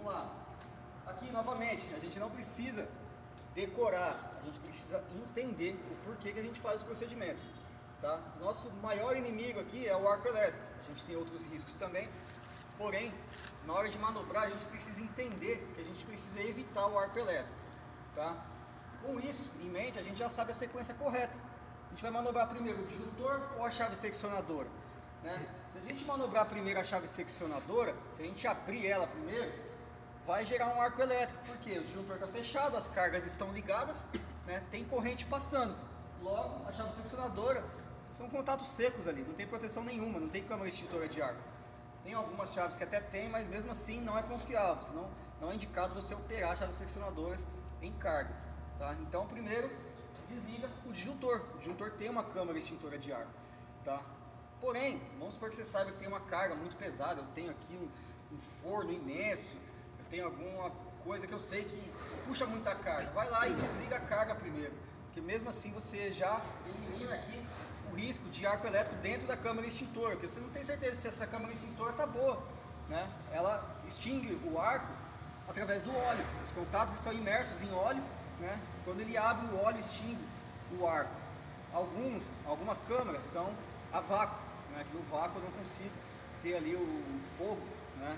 lá. Aqui, novamente, a gente não precisa decorar, a gente precisa entender o porquê que a gente faz os procedimentos. Tá? Nosso maior inimigo aqui é o arco elétrico. A gente tem outros riscos também, porém, na hora de manobrar, a gente precisa entender que a gente precisa evitar o arco elétrico. Tá? Com isso em mente, a gente já sabe a sequência correta. A gente vai manobrar primeiro o disjuntor ou a chave seccionadora. Né? Se a gente manobrar primeiro a chave seccionadora, se a gente abrir ela primeiro, vai gerar um arco elétrico, porque o disjuntor está fechado, as cargas estão ligadas, né? Tem corrente passando. Logo, a chave seccionadora são contatos secos ali, não tem proteção nenhuma, não tem câmara extintora de ar. Tem algumas chaves que até tem, mas mesmo assim não é confiável, senão não é indicado você operar chaves seccionadoras em carga. Tá? Então, primeiro, desliga o disjuntor. O disjuntor tem uma câmara extintora de ar. Tá? Porém, vamos supor que você saiba que tem uma carga muito pesada, eu tenho aqui um forno imenso, eu tenho alguma coisa que eu sei que puxa muita carga. Vai lá e desliga a carga primeiro, porque mesmo assim você já elimina aqui o risco de arco elétrico dentro da câmara extintora, porque você não tem certeza se essa câmara extintora está boa. Né? Ela extingue o arco através do óleo, os contatos estão imersos em óleo, né? Quando ele abre o óleo, extingue o arco. Algumas câmaras são a vácuo, né? Que no vácuo eu não consigo ter ali o fogo, né?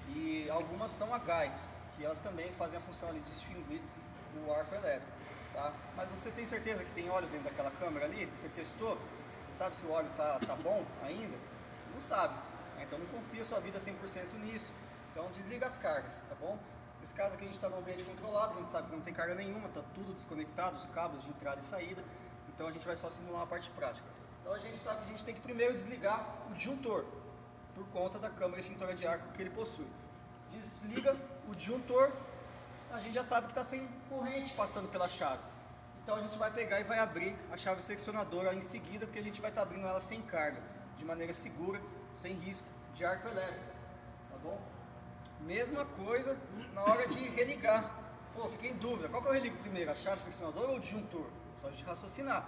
E algumas são a gás, que elas também fazem a função ali de extinguir o arco elétrico. Tá? Mas você tem certeza que tem óleo dentro daquela câmara ali? Você testou? Você sabe se o óleo tá bom ainda? Você não sabe, né? Então não confia sua vida 100% nisso. Então desliga as cargas, tá bom? Nesse caso aqui a gente está no ambiente controlado, a gente sabe que não tem carga nenhuma, está tudo desconectado, os cabos de entrada e saída, então a gente vai só simular uma parte prática. Então a gente sabe que a gente tem que primeiro desligar o disjuntor, por conta da câmara extintora de ar que ele possui. Desliga o disjuntor, a gente já sabe que está sem corrente passando pela chave. Então a gente vai pegar e vai abrir a chave seccionadora em seguida, porque a gente vai estar abrindo ela sem carga, de maneira segura, sem risco de arco elétrico, tá bom? Mesma coisa na hora de religar. Pô, fiquei em dúvida, qual que eu religo primeiro, a chave seccionadora ou o disjuntor? Só de raciocinar.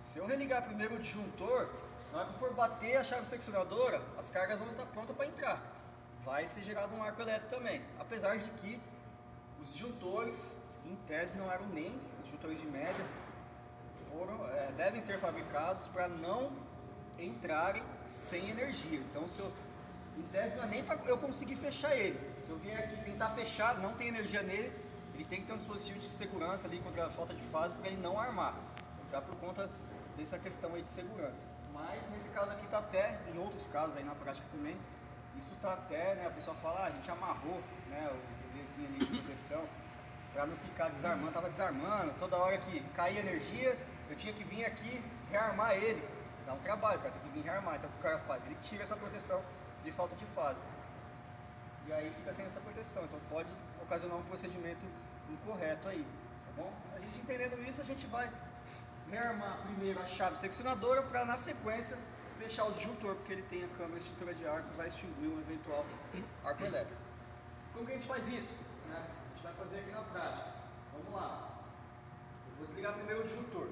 Se eu religar primeiro o disjuntor, na hora que eu for bater a chave seccionadora, as cargas vão estar prontas para entrar. Vai ser gerado um arco elétrico também. Apesar de que os disjuntores, em tese, não eram nem disjuntores de média, devem ser fabricados para não entrarem sem energia. Então, em tese, não é nem para eu conseguir fechar ele. Se eu vier aqui tentar fechar, não tem energia nele, ele tem que ter um dispositivo de segurança ali contra a falta de fase para ele não armar. Já por conta dessa questão aí de segurança. Mas nesse caso aqui está até, em outros casos aí na prática também, isso está até, né, a pessoa fala, a gente amarrou, né, o vizinho ali de proteção para não ficar desarmando, estava desarmando, toda hora que caía energia, eu tinha que vir aqui rearmar ele. Dá um trabalho, cara, tem que vir rearmar. Então o que o cara faz? Ele tira essa proteção de falta de fase. E aí fica sem essa proteção, então pode ocasionar um procedimento incorreto aí, tá bom? A gente entendendo isso, a gente vai rearmar primeiro a chave seccionadora para na sequência fechar o disjuntor, porque ele tem a câmara extintora de ar que vai extinguir um eventual arco elétrico. Como que a gente faz isso? Né? A gente vai fazer aqui na prática. Vamos lá. Eu vou desligar primeiro o disjuntor.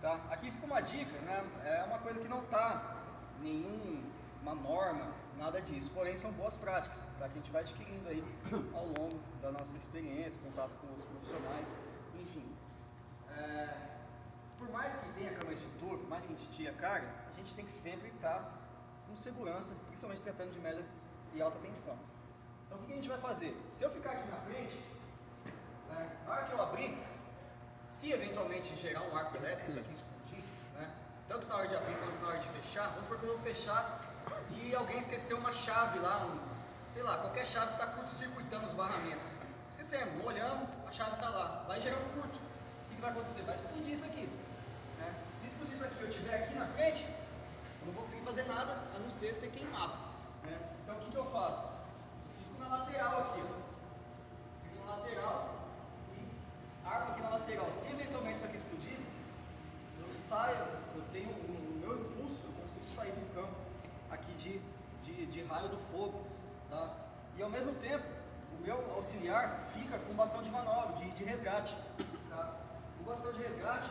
Tá? Aqui fica uma dica, né? É uma coisa que não está nenhuma norma, nada disso, porém são boas práticas, tá? Que a gente vai adquirindo aí ao longo da nossa experiência, contato com os profissionais, enfim. Por mais que tenha câmara extintor, por mais que a gente tire a carga, a gente tem que sempre estar com segurança, principalmente tratando de média e alta tensão. Então o que a gente vai fazer? Se eu ficar aqui na frente, né, na hora que eu abrir, se eventualmente gerar um arco elétrico, isso aqui explodir, né, tanto na hora de abrir quanto na hora de fechar, vamos supor que eu vou fechar e alguém esqueceu uma chave lá, sei lá, qualquer chave que está curto-circuitando os barramentos. Esquecemos, olhamos, a chave está lá, vai gerar um curto. O que vai acontecer? Vai explodir isso aqui. Né? Se explodir isso aqui e eu estiver aqui na frente, eu não vou conseguir fazer nada a não ser queimado. Né? Então o que eu faço? Eu fico na lateral aqui. Ó. Fico na lateral e armo aqui na lateral. Se eventualmente isso aqui explodir, eu saio, eu tenho o meu impulso, eu consigo sair do campo aqui de raio do fogo. Tá? E ao mesmo tempo, o meu auxiliar fica com bastão de manobra, de resgate. Tá? O bastão de resgate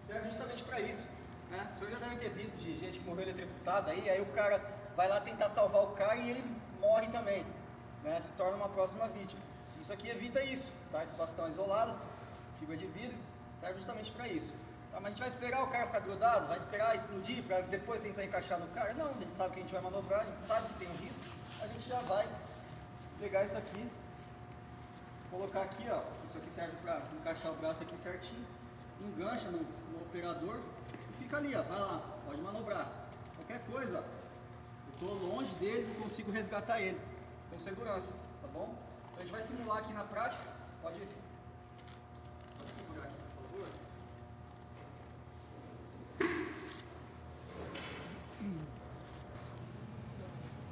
serve justamente para isso. Né? Os senhores já devem ter visto de gente que morreu eletrocutada, aí o cara vai lá tentar salvar o cara e ele morre também. né, se torna uma próxima vítima. Isso aqui evita isso, tá? Esse bastão isolado, fibra de vidro, serve justamente para isso. Tá? Mas a gente vai esperar o cara ficar grudado, vai esperar explodir para depois tentar encaixar no cara? Não, a gente sabe que a gente vai manobrar, a gente sabe que tem um risco, a gente já vai pegar isso aqui, colocar aqui, ó, isso aqui serve para encaixar o braço aqui certinho, engancha no operador e fica ali, ó, vai lá, pode manobrar. Qualquer coisa, eu estou longe dele e consigo resgatar ele com segurança, tá bom? Então a gente vai simular aqui na prática, pode segurar aqui, por favor.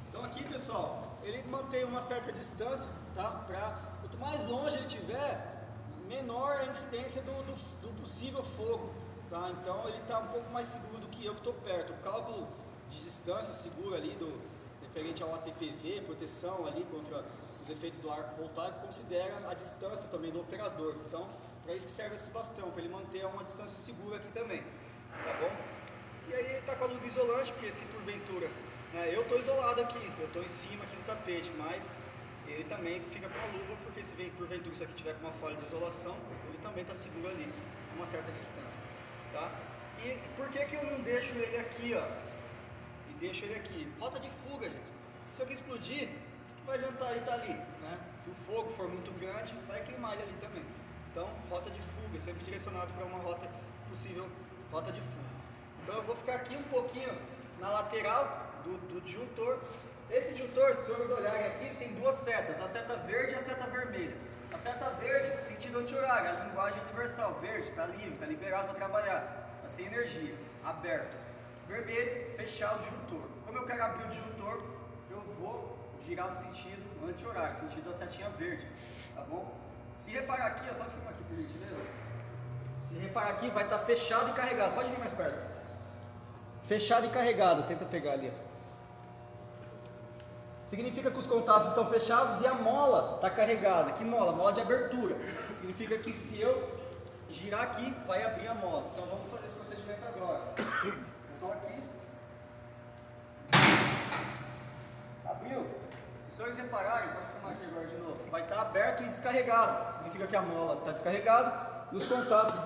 Então aqui, pessoal, ele mantém uma certa distância, tá? Quanto mais longe ele tiver, menor a incidência do possível fogo, tá? Então ele está um pouco mais seguro do que eu que estou perto. O cálculo de distância seguro ali, referente ao ATPV, proteção ali contra os efeitos do arco voltaico, considera a distância também do operador. Então, para isso que serve esse bastão, para ele manter uma distância segura aqui também, tá bom? E aí ele está com a luva isolante, porque se porventura, né, eu estou isolado aqui, eu estou em cima aqui do tapete, mas ele também fica com a luva, porque se porventura isso aqui tiver com uma falha de isolação, ele também está seguro ali, a uma certa distância, tá? E por que que eu não deixo ele aqui, ó? E deixo ele aqui? Rota de fuga, gente. Se isso aqui explodir, o que vai adiantar ele estar ali, né? Se o fogo for muito grande, vai queimar ele ali também. Então, rota de fuga, sempre direcionado para uma rota possível, rota de fuga. Então eu vou ficar aqui um pouquinho na lateral do disjuntor. Esse disjuntor, se os senhores olharem aqui, tem duas setas, a seta verde e a seta vermelha. A seta verde, sentido anti-horário, a linguagem universal, verde, está livre, está liberado para trabalhar, está sem energia, aberto. Vermelho, fechar o disjuntor. Como eu quero abrir o disjuntor, eu vou girar no sentido anti-horário, sentido da setinha verde, tá bom? Se reparar aqui, é só filmar aqui por gentileza. Se reparar aqui, vai estar fechado e carregado. Pode vir mais perto. Fechado e carregado, tenta pegar ali. Significa que os contatos estão fechados e a mola está carregada. Que mola? Mola de abertura. Significa que se eu girar aqui, vai abrir a mola. Então vamos fazer esse procedimento agora. Eu estou aqui. Abriu. Se os senhores repararem, pode filmar aqui agora de novo. Vai estar aberto e descarregado. Significa que a mola está descarregada e os contatos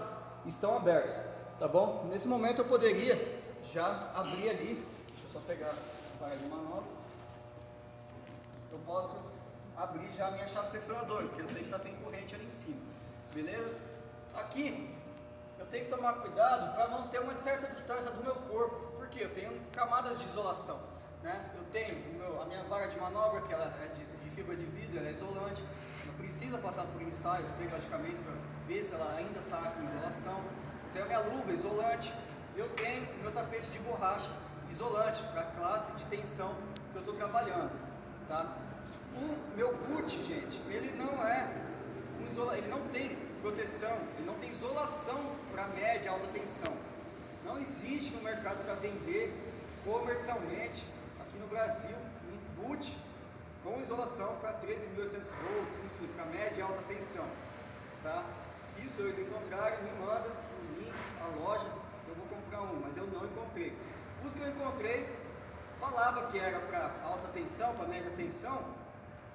estão abertos. Tá bom? Nesse momento eu poderia já abrir ali. Deixa eu só pegar a vara de manobra. Eu posso abrir já a minha chave seccionadora, porque eu sei que está sem corrente ali em cima, beleza? Aqui, eu tenho que tomar cuidado para manter uma certa distância do meu corpo, porque eu tenho camadas de isolação, né? Eu tenho a minha vara de manobra, que ela é de fibra de vidro, ela é isolante, não precisa passar por ensaios periodicamente para ver se ela ainda está com isolação. Eu tenho a minha luva isolante, eu tenho o meu tapete de borracha isolante, para a classe de tensão que eu estou trabalhando. Tá? O meu boot, gente, ele não tem proteção, ele não tem isolação para média e alta tensão. Não existe no mercado para vender comercialmente aqui no Brasil um boot com isolação para 13.800 volts, enfim, para média e alta tensão. Tá? Se os senhores encontrarem, me manda um link, a loja, eu vou comprar um, mas eu não encontrei. Os que eu encontrei falava que era para alta tensão, para média tensão,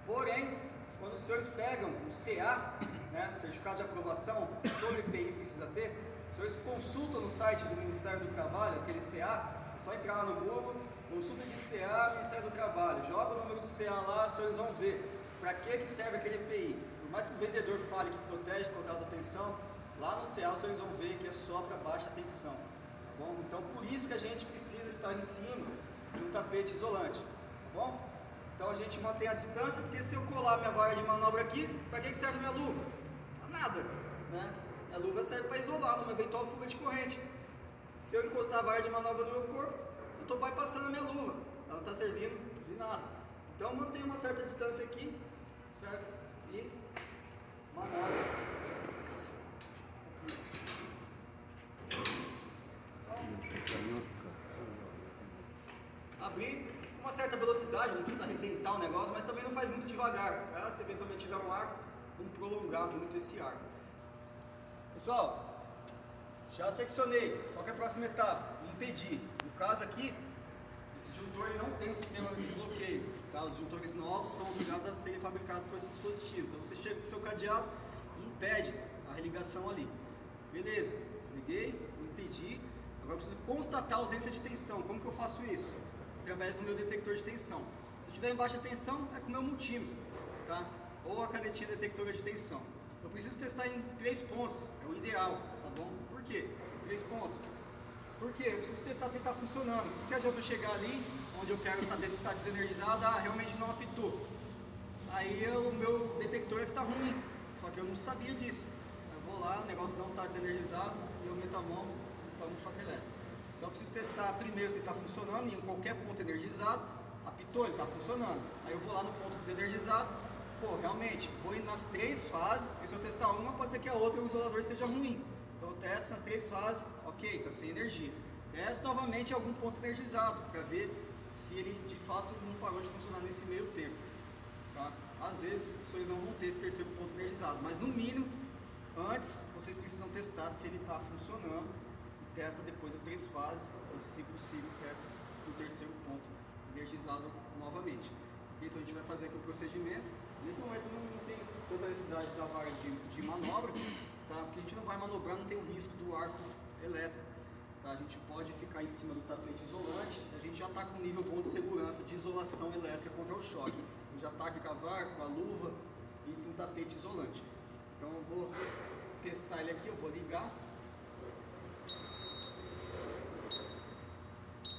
porém, quando os senhores pegam o CA, né, certificado de aprovação, todo EPI precisa ter, os senhores consultam no site do Ministério do Trabalho, aquele CA, é só entrar lá no Google, consulta de CA, Ministério do Trabalho, joga o número do CA lá, os senhores vão ver para que serve aquele EPI. Por mais que o vendedor fale que protege contra alta tensão, lá no CA os senhores vão ver que é só para baixa tensão. Tá bom? Então, por isso que a gente precisa estar em cima de um tapete isolante, tá bom? Então a gente mantém a distância, porque se eu colar minha vara de manobra aqui, para que serve minha luva? Pra nada, né? A luva serve para isolar numa eventual fuga de corrente. Se eu encostar a vara de manobra no meu corpo, eu estou bypassando a minha luva, ela está servindo de nada. Então mantenha uma certa distância aqui, certo? E manobra. Abrir com uma certa velocidade, não precisa arrebentar o negócio, mas também não faz muito devagar, tá? Se eventualmente tiver um arco, vamos prolongar muito esse arco. Pessoal, já seccionei. Qual que é a próxima etapa? Impedir. No caso aqui, esse disjuntor não tem um sistema de bloqueio. tá? Os disjuntores novos são obrigados a serem fabricados com esse dispositivo. Então você chega com o seu cadeado e impede a religação ali. Beleza, desliguei, impedi. Agora eu preciso constatar a ausência de tensão. Como que eu faço isso? Através do meu detector de tensão. Se eu tiver em baixa tensão, é com o meu multímetro, tá? Ou a canetinha detectora de tensão. Eu preciso testar em 3 pontos, é o ideal, tá bom? Por quê? 3 pontos. Porque eu preciso testar se ele está funcionando. Por que adianta eu chegar ali, onde eu quero saber se está desenergizado, realmente não apitou. Aí o meu detector é que está ruim, só que eu não sabia disso. Eu vou lá, o negócio não está desenergizado e eu meto a mão e tomo um choque elétrico. Então eu preciso testar primeiro se está funcionando em qualquer ponto energizado. Apitou, ele está funcionando. Aí eu vou lá no ponto desenergizado. Pô, realmente, vou ir nas 3 fases, porque se eu testar uma, pode ser que a outra, o isolador esteja ruim. Então eu testo nas 3 fases, ok, está sem energia. Testo novamente em algum ponto energizado, para ver se ele de fato não parou de funcionar nesse meio tempo. Tá? Às vezes, vocês não vão ter esse terceiro ponto energizado, mas no mínimo, antes, vocês precisam testar se ele está funcionando. E testa depois as 3 fases, e se possível, testa o terceiro ponto energizado novamente. Okay? Então a gente vai fazer aqui o procedimento. Nesse momento não tem toda a necessidade da vara de manobra, tá? Porque a gente não vai manobrar, não tem o risco do arco elétrico. Tá? A gente pode ficar em cima do tapete isolante, a gente já está com um nível bom de segurança de isolação elétrica contra o choque. Já está aqui com a vara, com a luva e com o tapete isolante. Então eu vou testar ele aqui, eu vou ligar.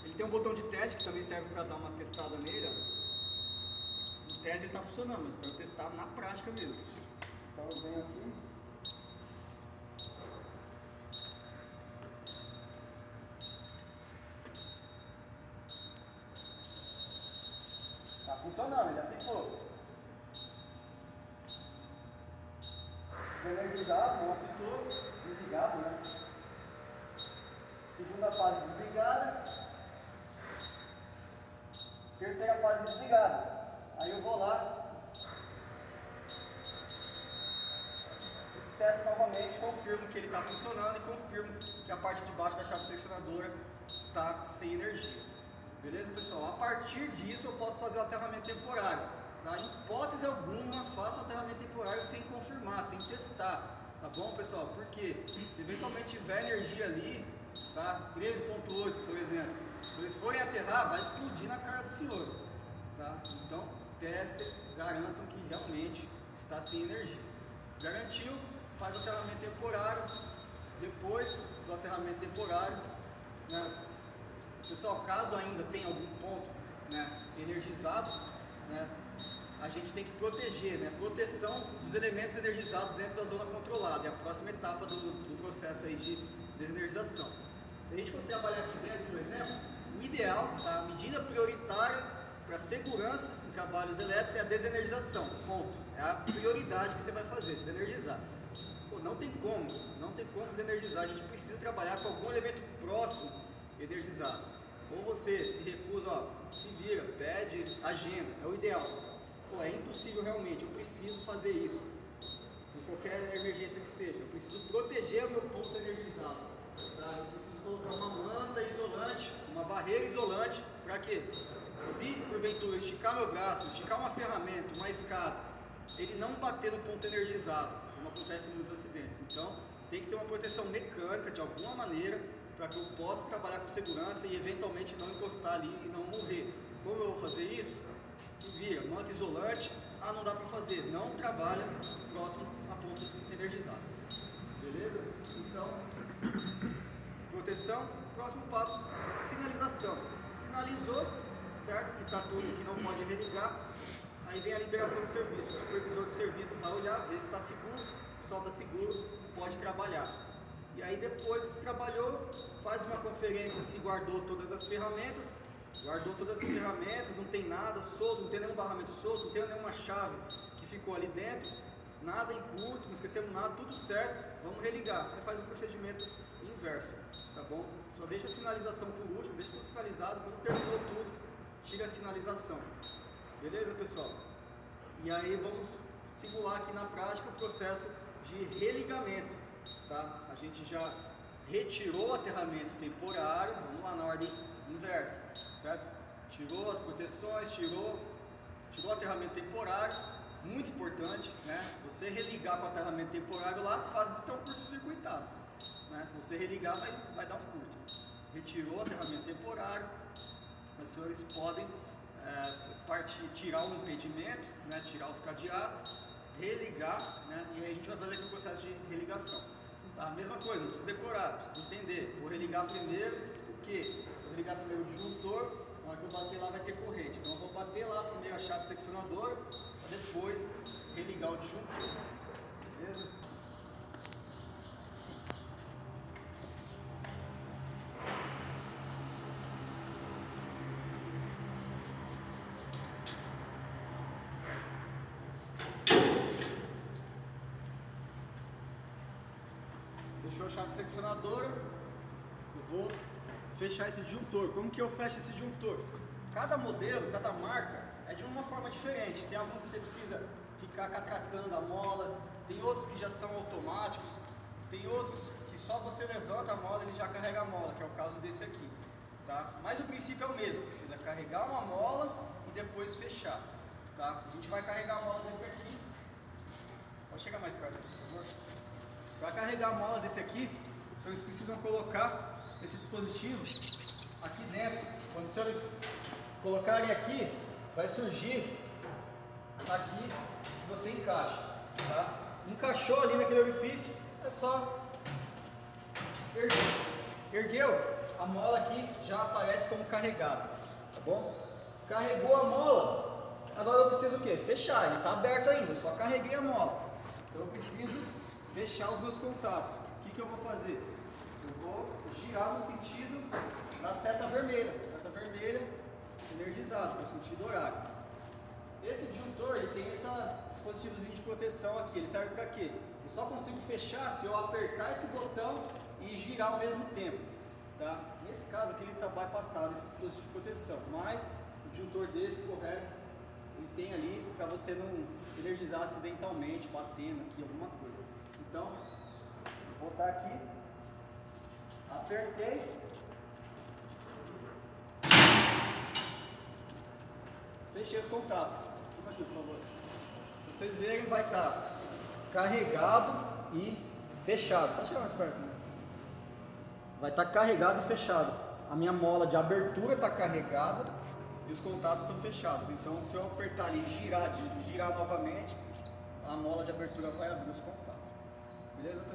Ele tem um botão de teste que também serve para dar uma testada nele. Ó. Em tese ele está funcionando, mas eu quero testar na prática mesmo. Então eu venho aqui. Está funcionando, ele apitou. Desenergizado, não apitou, desligado, né? Segunda fase desligada. Terceira fase desligada. Aí eu vou lá, testo novamente, confirmo que ele está funcionando e confirmo que a parte de baixo da chave seccionadora está sem energia. Beleza, pessoal? A partir disso eu posso fazer o aterramento temporário. Tá? Em hipótese alguma, faço o aterramento temporário sem confirmar, sem testar. Tá bom, pessoal? Porque se eventualmente tiver energia ali, tá? 13.8, por exemplo, se eles forem aterrar, vai explodir na cara dos senhores. Tá? Então, testem, garantam que realmente está sem energia. Garantiu, faz o aterramento temporário. Depois do aterramento temporário, né? Pessoal, caso ainda tenha algum ponto, né, energizado, né, a gente tem que proteger, né, proteção dos elementos energizados dentro da zona controlada, é a próxima etapa do processo aí de desenergização. Se a gente fosse trabalhar aqui dentro, por exemplo, o ideal, tá, a medida prioritária para segurança em trabalhos elétricos é a desenergização, ponto. É a prioridade que você vai fazer, desenergizar. Pô, não tem como desenergizar, a gente precisa trabalhar com algum elemento próximo energizado. Ou você se recusa, ó, se vira, pede agenda, é o ideal, pessoal. Pô, é impossível realmente, eu preciso fazer isso, por qualquer emergência que seja, eu preciso proteger o meu ponto energizado, tá? Eu preciso colocar uma manta isolante, uma barreira isolante, para quê? Se porventura esticar meu braço, esticar uma ferramenta, uma escada, ele não bater no ponto energizado, como acontece em muitos acidentes. Então, tem que ter uma proteção mecânica de alguma maneira, para que eu possa trabalhar com segurança e eventualmente não encostar ali e não morrer. Como eu vou fazer isso? Se vira, manta isolante, não dá para fazer, não trabalha próximo a ponto energizado. Beleza? Então, proteção, próximo passo, sinalização. Sinalizou, certo? Que está tudo, que não pode religar, aí vem a liberação do serviço. O supervisor do serviço vai olhar, ver se está seguro, só está seguro, pode trabalhar. E aí depois que trabalhou, faz uma conferência se guardou todas as ferramentas, não tem nada solto, não tem nenhum barramento solto, não tem nenhuma chave que ficou ali dentro, nada em curto, não esquecemos nada, tudo certo, vamos religar. Aí faz o procedimento inverso, tá bom? Só deixa a sinalização por último, deixa tudo sinalizado, quando terminou tudo, tira a sinalização. Beleza, pessoal? E aí vamos simular aqui na prática o processo de religamento. Tá? A gente já retirou o aterramento temporário, vamos lá na ordem inversa, certo? Tirou as proteções, tirou tirou o aterramento temporário, muito importante, né? Se você religar com o aterramento temporário lá, as fases estão curto-circuitadas, né? Se você religar, vai dar um curto. Retirou o aterramento temporário, os senhores podem tirar o impedimento, né? Tirar os cadeados, religar, né? E aí a gente vai fazer aqui o processo de religação. Tá? Mesma coisa, não precisa decorar, precisa entender. Vou religar primeiro, porque se eu religar primeiro o disjuntor, na hora que eu bater lá vai ter corrente. Então eu vou bater lá primeiro a chave seccionadora, para depois religar o disjuntor. Beleza? Fechou a chave seccionadora, eu vou fechar esse disjuntor. Como que eu fecho esse disjuntor? Cada modelo, cada marca é de uma forma diferente. Tem alguns que você precisa ficar catracando a mola, tem outros que já são automáticos, tem outros que só você levanta a mola e ele já carrega a mola, que é o caso desse aqui. Tá? Mas o princípio é o mesmo, precisa carregar uma mola e depois fechar. Tá? A gente vai carregar a mola desse aqui. Pode chegar mais perto aqui, por favor. Para carregar a mola desse aqui, os senhores precisam colocar esse dispositivo aqui dentro. Quando os senhores colocarem aqui, vai surgir aqui e você encaixa. Tá? Encaixou ali naquele orifício, é só erguer. Ergueu, a mola aqui já aparece como carregada. Tá bom? Carregou a mola, agora eu preciso o quê? Fechar, ele está aberto ainda, só carreguei a mola. Então eu preciso fechar os meus contatos. O que eu vou fazer? Eu vou girar no sentido da seta vermelha. Seta vermelha energizado, que é o sentido horário. Esse disjuntor ele tem esse dispositivozinho de proteção aqui. Ele serve para quê? Eu só consigo fechar se eu apertar esse botão e girar ao mesmo tempo. Tá? Nesse caso aqui ele está bypassado, esse dispositivo de proteção. Mas o disjuntor desse, correto, ele tem ali para você não energizar acidentalmente, batendo aqui alguma coisa. Então, vou botar aqui, apertei, fechei os contatos. Aqui, por favor. Se vocês verem, vai estar carregado e fechado. Pode chegar mais perto, né? Vai estar carregado e fechado. A minha mola de abertura está carregada e os contatos estão fechados. Então, se eu apertar ali e girar novamente, a mola de abertura vai abrir os contatos. Beleza, pessoal?